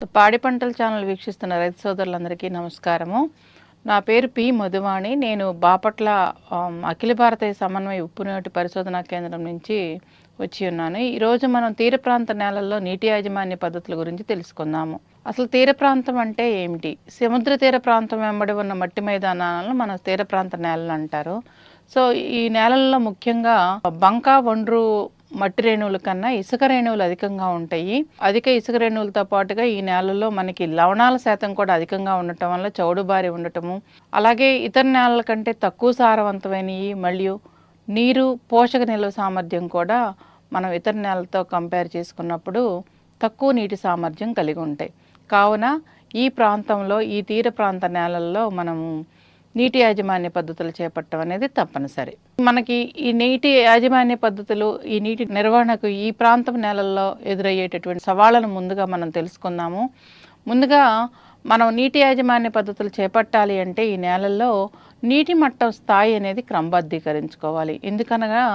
పాడి పంటల ఛానల్ వీక్షిస్తున్న రైతు సోదరులందరికీ నమస్కారము. నా పేరు పి మధువాణి. నేను బాపట్ల అఖిల భారతీయ సమన్వయ ఉప్పునీటి పరిశోధనా కేంద్రం నుంచి వచ్చి ఉన్నాను. ఈరోజు మనం తీర ప్రాంత నేలల్లో నీటి యాజమాన్య పద్ధతుల గురించి తెలుసుకుందాము. అసలు తీర ప్రాంతం అంటే ఏమిటి? సముద్ర తీర ప్రాంతం వెంబడి ఉన్న మట్టి మైదానాలను మన తీర ప్రాంత నేలలు అంటారు. సో ఈ నేలల్లో ముఖ్యంగా బంక, ఒండ్రు మట్టి రేణువుల కన్నా ఇసుక రేణువులు అధికంగా ఉంటాయి. అధిక ఇసుక రేణువులతో పాటుగా ఈ నేలల్లో మనకి లవణాల శాతం కూడా అధికంగా ఉండటం వల్ల చౌడుబారి ఉండటము, అలాగే ఇతర నేలల కంటే తక్కువ సారవంతమైనవి మరియు నీరు పోషక నిల్వ సామర్థ్యం కూడా మనం ఇతర నేలలతో కంపేర్ చేసుకున్నప్పుడు తక్కువ నీటి సామర్థ్యం కలిగి ఉంటాయి. కావున ఈ ప్రాంతంలో ఈ తీర ప్రాంత నేలల్లో మనము నీటి యాజమాన్య పద్ధతులు చేపట్టడం అనేది తప్పనిసరి. మనకి ఈ నీటి యాజమాన్య పద్ధతులు, ఈ నీటి నిర్వహణకు ఈ ప్రాంతం నేలల్లో ఎదురయ్యేటటువంటి సవాళ్ళను ముందుగా మనం తెలుసుకుందాము. ముందుగా మనం నీటి యాజమాన్య పద్ధతులు చేపట్టాలి అంటే ఈ నేలల్లో నీటి మట్టం స్థాయి అనేది క్రమబద్ధీకరించుకోవాలి. ఎందుకనగా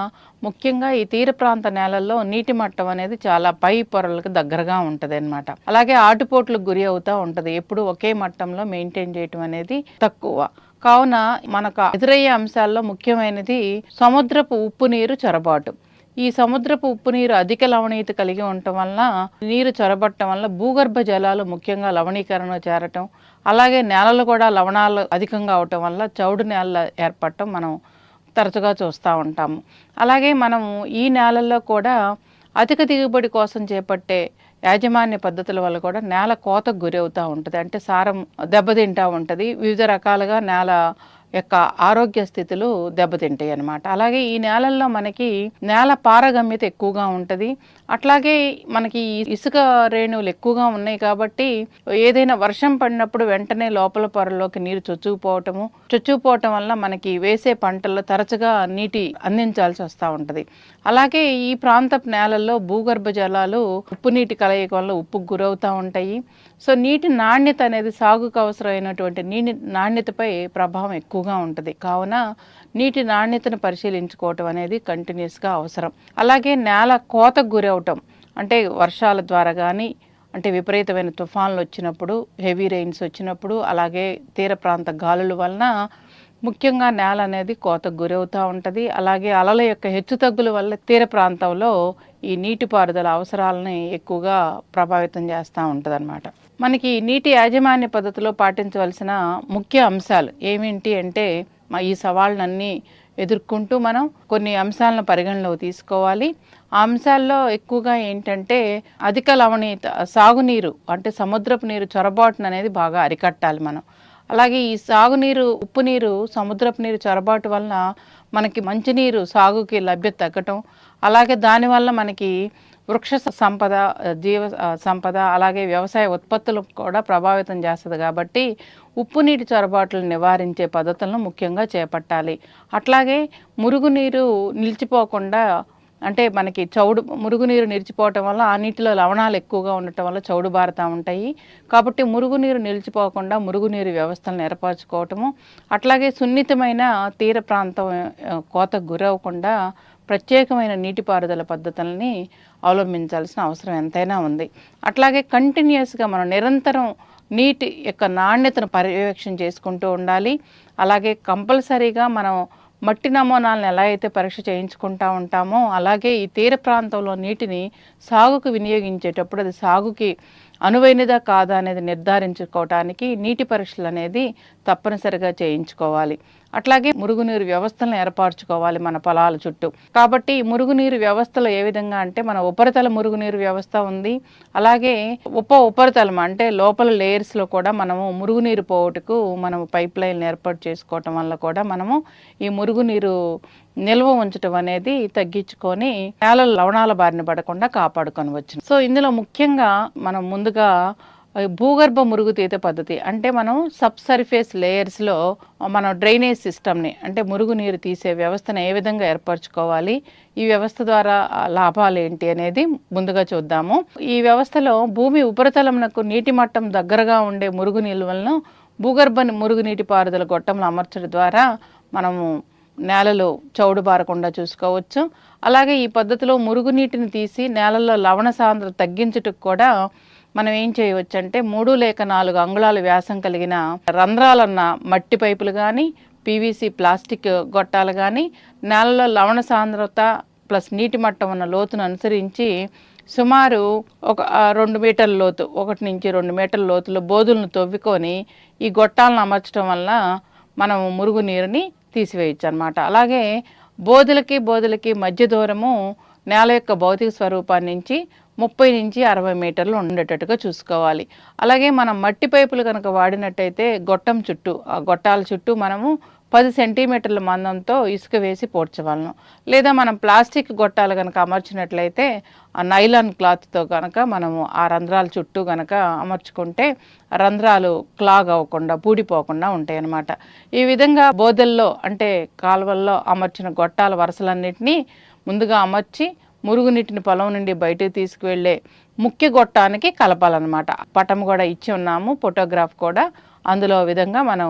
ముఖ్యంగా ఈ తీర ప్రాంత నేలల్లో నీటి మట్టం అనేది చాలా పై పొరలకు దగ్గరగా ఉంటుంది అన్నమాట. అలాగే ఆటుపోట్లకు గురి అవుతూ ఉంటుంది. ఎప్పుడు ఒకే మట్టంలో మెయింటైన్ చేయటం అనేది తక్కువ. కావున మనకు ఎదురయ్యే అంశాల్లో ముఖ్యమైనది సముద్రపు ఉప్పు నీరు చొరబాటు. ఈ సముద్రపు ఉప్పు నీరు అధిక లవణీయత కలిగి ఉండటం వలన నీరు చొరబట్టడం వల్ల భూగర్భ జలాలు ముఖ్యంగా లవణీకరణ చేరటం, అలాగే నేలలు కూడా లవణాలు అధికంగా అవటం వల్ల చౌడు నేలలు ఏర్పడటం మనం తరచుగా చూస్తూ ఉంటాము. అలాగే మనము ఈ నేలల్లో కూడా అధిక దిగుబడి కోసం చేపట్టే యాజమాన్య పద్ధతుల వల్ల కూడా నేల కోతకు గురి అవుతూ ఉంటుంది. అంటే సారం దెబ్బతింటూ ఉంటుంది. వివిధ రకాలుగా నేల యొక్క ఆరోగ్య స్థితులు దెబ్బతింటాయి అన్నమాట. అలాగే ఈ నేలల్లో మనకి నేల పారగమ్యత ఎక్కువగా ఉంటుంది. అట్లాగే మనకి ఇసుక రేణువులు ఎక్కువగా ఉన్నాయి కాబట్టి ఏదైనా వర్షం పడినప్పుడు వెంటనే లోపల పొరలోకి నీరు చొచ్చుకుపోవటం వల్ల మనకి వేసే పంటల్లో తరచుగా నీటి అందించాల్సి వస్తూ ఉంటుంది. అలాగే ఈ ప్రాంతపు నేలల్లో భూగర్భ జలాలు ఉప్పు నీటి కలయిక వల్ల ఉప్పుకు గురవుతూ ఉంటాయి. సో నీటి నాణ్యత అనేది సాగుకు అవసరమైనటువంటి నీటి నాణ్యతపై ప్రభావం ఎక్కువగా ఉంటుంది. కావున నీటి నాణ్యతను పరిశీలించుకోవటం అనేది కంటిన్యూస్గా అవసరం. అలాగే నేల కోతకు గురవటం అంటే వర్షాల ద్వారా కానీ, అంటే విపరీతమైన తుఫాన్లు వచ్చినప్పుడు, హెవీ రెయిన్స్ వచ్చినప్పుడు, అలాగే తీర ప్రాంత గాలుల వలన ముఖ్యంగా నేల అనేది కోతకు గురవుతూ ఉంటుంది. అలాగే అలల యొక్క హెచ్చుతగ్గుల వల్ల తీర ప్రాంతంలో ఈ నీటిపారుదల అవసరాలని ఎక్కువగా ప్రభావితం చేస్తూ ఉంటుంది అన్నమాట. మనకి నీటి యాజమాన్య పద్ధతిలో పాటించవలసిన ముఖ్య అంశాలు ఏమిటి అంటే ఈ సవాళ్ళన్నీ ఎదుర్కొంటూ మనం కొన్ని అంశాలను పరిగణలోకి తీసుకోవాలి. ఆ అంశాల్లో ఎక్కువగా ఏంటంటే అధిక లవణీయత, సాగునీరు అంటే సముద్రపు నీరు చొరబాటును అనేది బాగా అరికట్టాలి మనం. అలాగే ఈ సాగునీరు, ఉప్పు నీరు, సముద్రపు నీరు చొరబాటు వలన మనకి మంచినీరు సాగుకి లభ్యత తగ్గటం, అలాగే దానివల్ల మనకి వృక్ష సంపద, జీవ సంపద, అలాగే వ్యవసాయ ఉత్పత్తులు కూడా ప్రభావితం చేస్తుంది. కాబట్టి ఉప్పు నీటి చొరబాట్లను నివారించే పద్ధతులను ముఖ్యంగా చేపట్టాలి. అట్లాగే మురుగునీరు నిలిచిపోకుండా, అంటే మనకి మురుగునీరు నిలిచిపోవటం వల్ల ఆ నీటిలో లవణాలు ఎక్కువగా ఉండటం వల్ల చౌడు బారుతూ ఉంటాయి. కాబట్టి మురుగునీరు నిలిచిపోకుండా మురుగునీరు వ్యవస్థలను ఏర్పరచుకోవటము, అట్లాగే సున్నితమైన తీర ప్రాంతం కోతకు గురవకుండా ప్రత్యేకమైన నీటిపారుదల పద్ధతులని అవలంబించాల్సిన అవసరం ఎంతైనా ఉంది. అట్లాగే కంటిన్యూస్గా మనం నిరంతరం నీటి యొక్క నాణ్యతను పర్యవేక్షణ చేసుకుంటూ ఉండాలి. అలాగే కంపల్సరీగా మనం మట్టి నమూనాలను ఎలా అయితే పరీక్ష చేయించుకుంటూ ఉంటామో అలాగే ఈ తీర ప్రాంతంలో నీటిని సాగుకు వినియోగించేటప్పుడు అది సాగుకి అనువైనదా కాదా అనేది నిర్ధారించుకోవటానికి నీటి పరీక్షలు అనేది తప్పనిసరిగా చేయించుకోవాలి. అట్లాగే మురుగునీరు వ్యవస్థలను ఏర్పరచుకోవాలి మన పొలాల చుట్టూ. కాబట్టి మురుగునీరు వ్యవస్థలో ఏ విధంగా అంటే మన ఉపరితల మురుగునీరు వ్యవస్థ ఉంది. అలాగే ఉపరితలం అంటే లోపల లేయర్స్లో కూడా మనము మురుగునీరు పోవటకు మనము పైప్ లైన్ ఏర్పాటు చేసుకోవటం వల్ల కూడా మనము ఈ మురుగునీరు నిల్వ ఉంచడం అనేది తగ్గించుకొని నేలలు లవణాల బారిన పడకుండా కాపాడుకొనవచ్చు. సో ఇందులో ముఖ్యంగా మనం ముందుగా భూగర్భ మురుగుతీత పద్ధతి అంటే మనం సబ్ సర్ఫేస్ లేయర్స్లో మనం డ్రైనేజ్ సిస్టమ్ని అంటే మురుగునీరు తీసే వ్యవస్థను ఏ విధంగా ఏర్పరచుకోవాలి, ఈ వ్యవస్థ ద్వారా లాభాలు ఏంటి అనేది ముందుగా చూద్దాము. ఈ వ్యవస్థలో భూమి ఉపరితలంకు నీటి మట్టం దగ్గరగా ఉండే మురుగు నిల్వలను భూగర్భ మురుగునీటి పారుదల గొట్టంలో అమర్చడం ద్వారా మనము నేలలు చౌడు బారకుండా చూసుకోవచ్చు. అలాగే ఈ పద్ధతిలో మురుగునీటిని తీసి నేలల్లో లవణ సాంద్రత తగ్గించుటకు కూడా మనం ఏం చేయవచ్చు అంటే 3 లేక 4 అంగుళాల వ్యాసం కలిగిన రంధ్రాలున్న మట్టి పైపులు కానీ, పీవీసీ ప్లాస్టిక్ గొట్టాలు కానీ, నేలలో లవణ సాంద్రత ప్లస్ నీటి మట్టం ఉన్న లోతును అనుసరించి సుమారు ఒక 2 మీటర్ల లోతు, 1 నుంచి 2 మీటర్ల లోతులో బోధులను తవ్వుకొని ఈ గొట్టాలను అమర్చడం వల్ల మనం మురుగునీరుని తీసివేయచ్చు అన్నమాట. అలాగే బోధులకి మధ్య దూరము నేల యొక్క భౌతిక స్వరూపాన్ని నుంచి 30 నుంచి 60 మీటర్లు ఉండేటట్టుగా చూసుకోవాలి. అలాగే మనం మట్టి పైపులు కనుక వాడినట్టయితే గొట్టం చుట్టూ, ఆ గొట్టాల చుట్టూ మనము 10 సెంటీమీటర్ల మందంతో ఇసుక వేసి పోడ్చవలను. లేదా మనం ప్లాస్టిక్ గొట్టాలు కనుక అమర్చినట్లయితే ఆ నైలాన్ క్లాత్తో కనుక మనము ఆ రంధ్రాల చుట్టూ కనుక అమర్చుకుంటే రంధ్రాలు క్లాగ్ అవ్వకుండా, పూడిపోకుండా ఉంటాయి అన్నమాట. ఈ విధంగా బోదెల్లో అంటే కాలువల్లో అమర్చిన గొట్టాల వరుసలన్నిటినీ ముందుగా అమర్చి మురుగునీటిని పొలం నుండి బయటకు తీసుకువెళ్ళే ముఖ్య గొట్టానికి కలపాలన్నమాట. పటం కూడా ఇచ్చి ఉన్నాము, ఫోటోగ్రాఫ్ కూడా. అందులో విధంగా మనం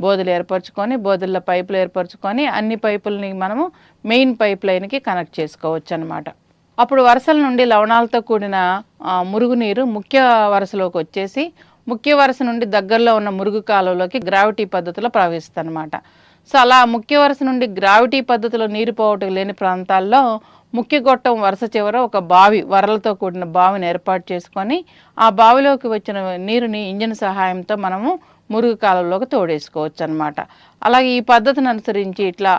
బోధులు ఏర్పరచుకొని, బోధుల్లో పైపులు ఏర్పరచుకొని అన్ని పైపుల్ని మనము మెయిన్ పైప్ లైన్కి కనెక్ట్ చేసుకోవచ్చు అన్నమాట. అప్పుడు వరుసల నుండి లవణాలతో కూడిన మురుగునీరు ముఖ్య వరుసలోకి వచ్చేసి ముఖ్య వరుస నుండి దగ్గరలో ఉన్న మురుగు కాలువలోకి గ్రావిటీ పద్ధతిలో ప్రవహిస్తుంది అన్నమాట. సో అలా ముఖ్య వరుస నుండి గ్రావిటీ పద్ధతిలో నీరు పోవటం లేని ప్రాంతాల్లో ముఖ్య గొట్టం వరుస చివర ఒక బావి, వరలతో కూడిన బావిని ఏర్పాటు చేసుకొని ఆ బావిలోకి వచ్చిన నీరుని ఇంజిన్ సహాయంతో మనము మురుగు కాలంలోకి తోడేసుకోవచ్చు అన్నమాట. అలాగే ఈ పద్ధతిని అనుసరించి ఇట్లా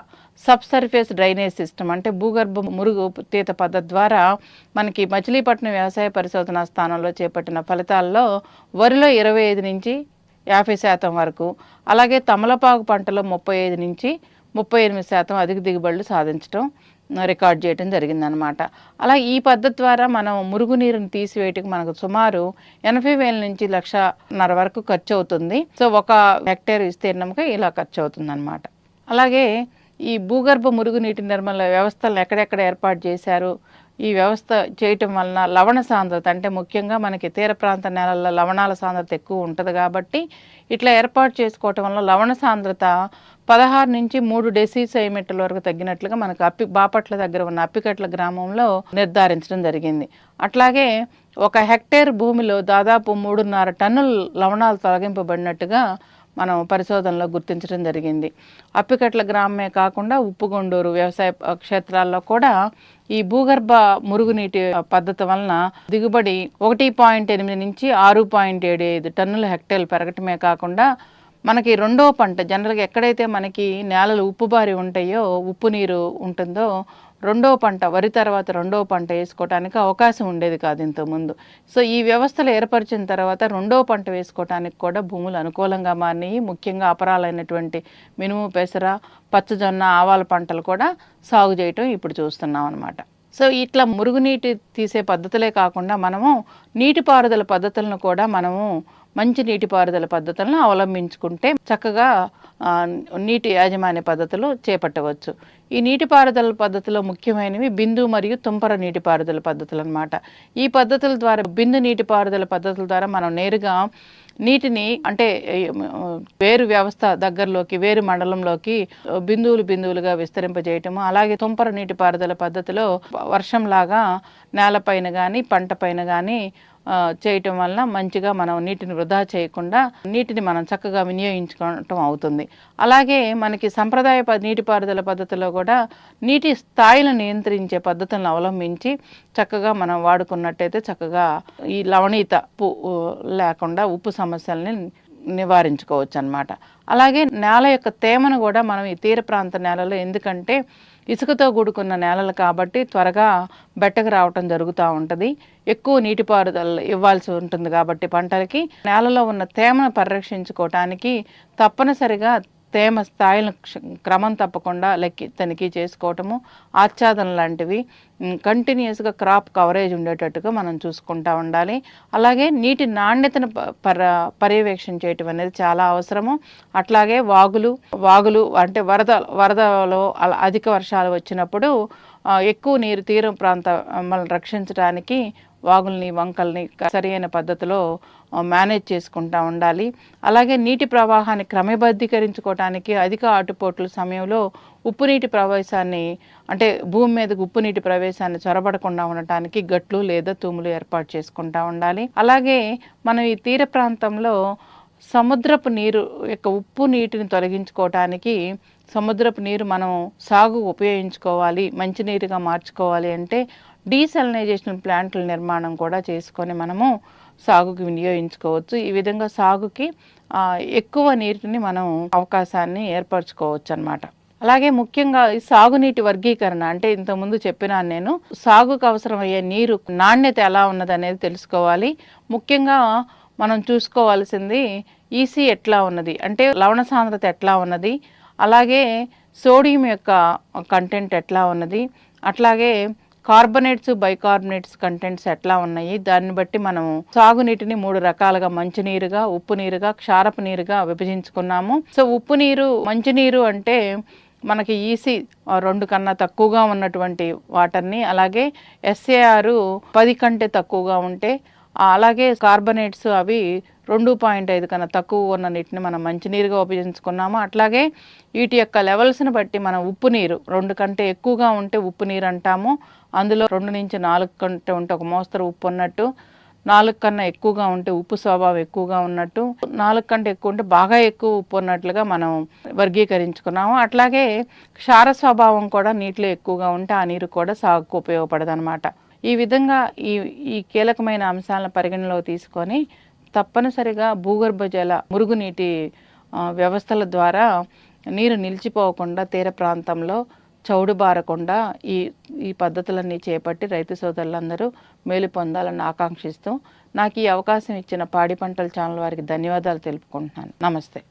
సబ్ సర్ఫేస్ డ్రైనేజ్ సిస్టమ్ అంటే భూగర్భ మురుగు తీత పద్ధతి ద్వారా మనకి మచిలీపట్నం వ్యవసాయ పరిశోధనా స్థానంలో చేపట్టిన ఫలితాల్లో వరిలో 25 నుంచి 50% వరకు, అలాగే తమలపాకు పంటలో 35 నుంచి 38% అధిక దిగుబడులు సాధించడం రికార్డ్ చేయడం జరిగిందనమాట. అలా ఈ పద్ధతి ద్వారా మనం మురుగునీరుని తీసివేయటకు మనకు సుమారు 80,000 నుంచి 1,50,000 వరకు ఖర్చు అవుతుంది. సో 1 హెక్టేర్ విస్తీర్ణంకి ఇలా ఖర్చు అవుతుంది అనమాట. అలాగే ఈ భూగర్భ మురుగునీటి నిర్మల వ్యవస్థలను ఎక్కడెక్కడ ఏర్పాటు చేశారు, ఈ వ్యవస్థ చేయటం వలన లవణ సాంద్రత అంటే ముఖ్యంగా మనకి తీర ప్రాంత నేలల్లో లవణాల సాంద్రత ఎక్కువ ఉంటుంది కాబట్టి ఇట్లా ఏర్పాటు చేసుకోవటం వల్ల లవణ సాంద్రత 16 నుంచి 3 డెసిసైమీటర్ల వరకు తగ్గినట్లుగా మనకు బాపట్ల దగ్గర ఉన్న అప్పికట్ల గ్రామంలో నిర్ధారించడం జరిగింది. అట్లాగే 1 హెక్టేర్ భూమిలో దాదాపు 3.5 టన్నుల లవణాలు తొలగింపబడినట్టుగా మనం పరిశోధనలో గుర్తించడం జరిగింది. అప్పికట్ల గ్రామమే కాకుండా ఉప్పుగొండూరు వ్యవసాయ క్షేత్రాల్లో కూడా ఈ భూగర్భ మురుగునీటి పద్ధతి వలన దిగుబడి 1.8 నుంచి 6.75 టన్నుల హెక్టేర్లు పెరగటమే కాకుండా మనకి రెండో పంట జనరల్గా ఎక్కడైతే మనకి నేలలు ఉప్పుబారి ఉంటాయో, ఉప్పు నీరు ఉంటుందో, రెండో పంట వరి తర్వాత రెండో పంట వేసుకోవడానికి అవకాశం ఉండేది కాదు ఇంతకుముందు. సో ఈ వ్యవస్థలు ఏర్పరిచిన తర్వాత రెండో పంట వేసుకోవడానికి కూడా భూములు అనుకూలంగా మారినాయి. ముఖ్యంగా అపరాలైనటువంటి మినుము, పెసర, పచ్చజొన్న, ఆవాల పంటలు కూడా సాగు చేయటం ఇప్పుడు చూస్తున్నాం అనమాట. సో ఇట్లా మురుగునీటి తీసే పద్ధతులే కాకుండా మనము నీటిపారుదల పద్ధతులను కూడా మనము మంచి నీటిపారుదల పద్ధతులను అవలంబించుకుంటే చక్కగా నీటి యాజమాన్య పద్ధతులు చేపట్టవచ్చు. ఈ నీటిపారుదల పద్ధతిలో ముఖ్యమైనవి బిందు మరియు తుంపర నీటిపారుదల పద్ధతులు అన్నమాట. ఈ పద్ధతుల ద్వారా బిందు నీటిపారుదల పద్ధతుల ద్వారా మనం నేరుగా నీటిని అంటే వేరు వ్యవస్థ దగ్గరలోకి, వేరు మండలంలోకి బిందువులుగా విస్తరింపజేయటము, అలాగే తుంపర నీటిపారుదల పద్ధతిలో వర్షంలాగా నేలపైన కానీ పంట పైన కానీ చేయటం వలన మంచిగా మనం నీటిని వృధా చేయకుండా నీటిని మనం చక్కగా వినియోగించుకోవటం అవుతుంది. అలాగే మనకి సంప్రదాయ నీటిపారుదల పద్ధతిలో కూడా నీటి స్థాయిలను నియంత్రించే పద్ధతులను అవలంబించి చక్కగా మనం వాడుకున్నట్టయితే చక్కగా ఈ లవణీయత లేకుండా ఉప్పు సమస్యల్ని నివారించుకోవచ్చు అన్నమాట. అలాగే నేల యొక్క తేమను కూడా మనం ఈ తీర ప్రాంత నేలలో, ఎందుకంటే ఇసుకతో కూడుకున్న నేలలు కాబట్టి త్వరగా బెట్టకు రావటం జరుగుతూ ఉంటుంది. ఎక్కువ నీటిపారుదల ఇవ్వాల్సి ఉంటుంది కాబట్టి పంటలకి నేలలో ఉన్న తేమను పరిరక్షించుకోవటానికి తప్పనిసరిగా తేమ స్థాయిలను క్రమం తప్పకుండా తనిఖీ చేసుకోవటము, ఆచ్ఛాదన లాంటివి కంటిన్యూస్గా క్రాప్ కవరేజ్ ఉండేటట్టుగా మనం చూసుకుంటూ ఉండాలి. అలాగే నీటి నాణ్యతను పర్యవేక్షణ చేయటం అనేది చాలా అవసరము. అట్లాగే వాగులు అంటే వరదలో అధిక వర్షాలు వచ్చినప్పుడు ఎక్కువ నీరు తీరం ప్రాంతాలను రక్షించడానికి వాగుల్ని, వంకల్ని సరైన పద్ధతిలో మేనేజ్ చేసుకుంటూ ఉండాలి. అలాగే నీటి ప్రవాహాన్ని క్రమబద్ధీకరించుకోవటానికి అధిక ఆటుపోట్ల సమయంలో ఉప్పు నీటి ప్రవేశాన్ని అంటే భూమి మీదకి ఉప్పు నీటి ప్రవేశాన్ని చొరబడకుండా ఉండటానికి గట్లు లేదా తూములు ఏర్పాటు చేసుకుంటూ ఉండాలి. అలాగే మనం ఈ తీర ప్రాంతంలో సముద్రపు నీరు యొక్క ఉప్పు నీటిని తొలగించుకోవటానికి సముద్రపు నీరు మనం సాగు ఉపయోగించుకోవాలి, మంచినీరుగా మార్చుకోవాలి అంటే డీసెలనైజేషన్ ప్లాంట్ల నిర్మాణం కూడా చేసుకొని మనము సాగుకి వినియోగించుకోవచ్చు. ఈ విధంగా సాగుకి ఎక్కువ నీటిని మనం అవకాశాన్ని ఏర్పరచుకోవచ్చు అన్నమాట. అలాగే ముఖ్యంగా ఈ సాగునీటి వర్గీకరణ అంటే ఇంతకుముందు చెప్పినాను నేను, సాగుకు అవసరమయ్యే నీరు నాణ్యత ఎలా ఉన్నది అనేది తెలుసుకోవాలి. ముఖ్యంగా మనం చూసుకోవాల్సింది ఈసీ ఎట్లా ఉన్నది అంటే లవణ సాంద్రత ఎట్లా ఉన్నది, అలాగే సోడియం యొక్క కంటెంట్ ఎట్లా ఉన్నది, అట్లాగే కార్బొనేట్స్ బైకార్బొనేట్స్ కంటెంట్స్ ఎట్లా ఉన్నాయి. దాన్ని బట్టి మనం సాగునీటిని 3 రకాలుగా మంచినీరుగా, ఉప్పు నీరుగా, క్షారపు నీరుగా విభజించుకున్నాము. సో ఉప్పు నీరు, మంచినీరు అంటే మనకి ఈసీ 2 కన్నా తక్కువగా ఉన్నటువంటి వాటర్ని, అలాగే ఎస్ఏఆర్ 10 కంటే తక్కువగా ఉంటే, అలాగే కార్బొనేట్స్ అవి 2.5 కన్నా తక్కువ ఉన్న నీటిని మనం మంచినీరుగా ఉపయోగించుకున్నాము. అట్లాగే వీటి యొక్క లెవెల్స్ని బట్టి మనం ఉప్పు నీరు 2 కంటే ఎక్కువగా ఉంటే ఉప్పు నీరు అంటాము. అందులో 2 నుంచి 4 కంటే ఉంటే ఒక మోస్తరు ఉప్పు ఉన్నట్టు, 4 కన్నా ఎక్కువగా ఉంటే ఉప్పు స్వభావం ఎక్కువగా ఉన్నట్టు, 4 కంటే ఎక్కువ ఉంటే బాగా ఎక్కువ ఉప్పు ఉన్నట్లుగా మనం వర్గీకరించుకున్నాము. అట్లాగే క్షార స్వభావం కూడా నీటిలో ఎక్కువగా ఉంటే ఆ నీరు కూడా సాగుకు ఉపయోగపడదు అనమాట. ఈ విధంగా ఈ కీలకమైన అంశాలను పరిగణలో తీసుకొని తప్పనిసరిగా భూగర్భ జల మురుగునీటి వ్యవస్థల ద్వారా నీరు నిలిచిపోకుండా తీర ప్రాంతంలో చౌడుబారకుండా ఈ పద్ధతులన్నీ చేపట్టి రైతు సోదరులందరూ మేలు పొందాలని ఆకాంక్షిస్తూ నాకు ఈ అవకాశం ఇచ్చిన పాడి పంటల ఛానల్ వారికి ధన్యవాదాలు తెలుపుకుంటున్నాను. నమస్తే.